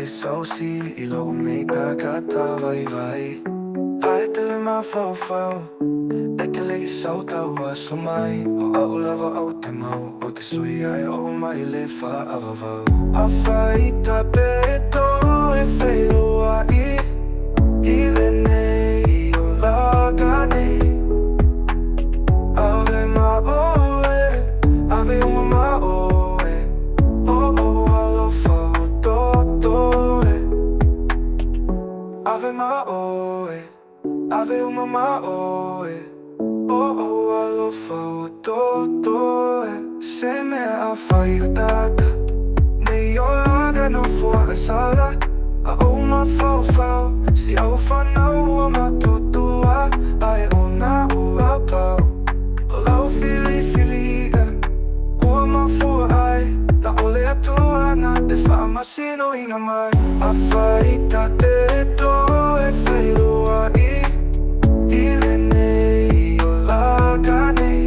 e sausi ilo me takata vai vai. Ai tele ma fau fau, e tele I sau tau aso mai. O au lava au te mau, o te sui ai o mai le fa avavau. A fai ta pe to e whailua I le nei o laga nei. Ave ma oe, ave uma ma oe. O o alofa o totoe. Ave ma oe, ave uma ma oe. O o alofa o totoe. Se me a fai o tata, nei o laga no fua a sala. A o ma fau fau, si au whanau o ma tutua. Ai o na ua pau, o lau fili filiga. Ua ma fua ai, na ole atua na te whaamasino ina mai. A whai ta te to e whailua I le nei o laga nei.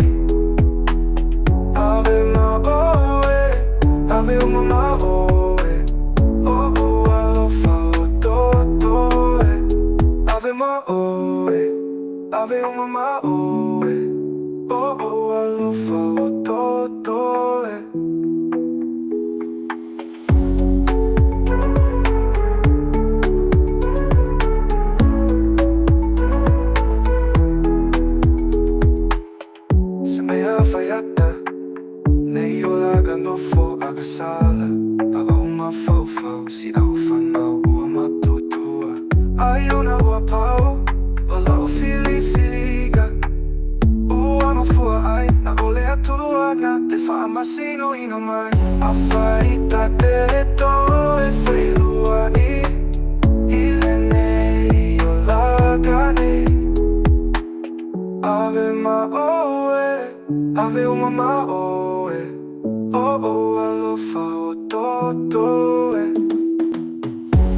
Ave ma oe, ave uma ma oe. O o alofa o totoe. Ave ma oe, ave uma ma oe. O o alofa o totoe. Se me hawhaiata, nei o laga no fo agasala. A o ma fau fau, si au whanau ua ma tutua. Ai o na ua pau, o lau fili filiga. Ua ma fua ai, na ole atua na te whaamasino ina mai. A whai ta te to e whailua I le nei o laga nei. Ave ma oe, ave uma ma oe. O o alofa o totoe.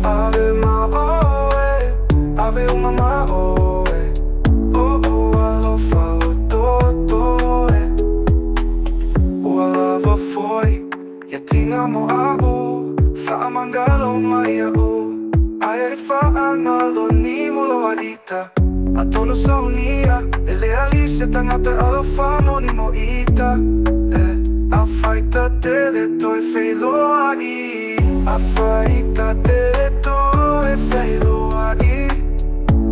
Ave ma oe, ave uma ma oe. O o alofa o totoe. Ua lava foi, ia tinga mo au. Whaamangalo mai au. Ai e whaangalo ni mulo arita. A tono saunia, e le alise tangata alofa mo ni mo ita. A whaita tele to e whailoa A whaita tele to e whailoa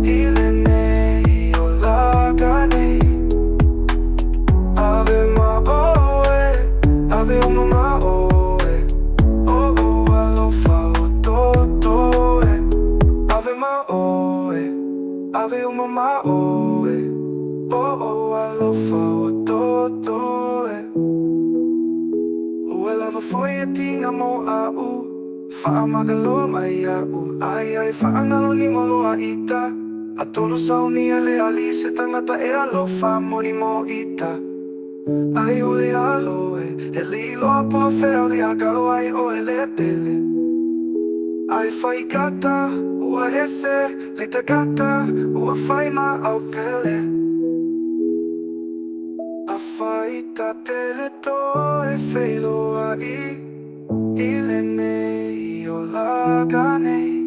I le nei o laga nei. Ave ma oe, ave uma ma oe. O o alofa o totoe. Ave ma oe, ave uma ma oe. O o alofa o totoe. Ua lava foi e tinga mo au. Whaamagalo mai au. Ai ai whaangalo ni mo loa ita. A tono saunia le alise tangata e alofa mo ni mo ita. Ai o le aloe, e li loa po wheo le agalo ai o e le pele. Ai whai kata, ua ese, le takata, ua whai ma au pele. A whai ta tele to e whailoa I le nei o laga nei.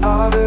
Ave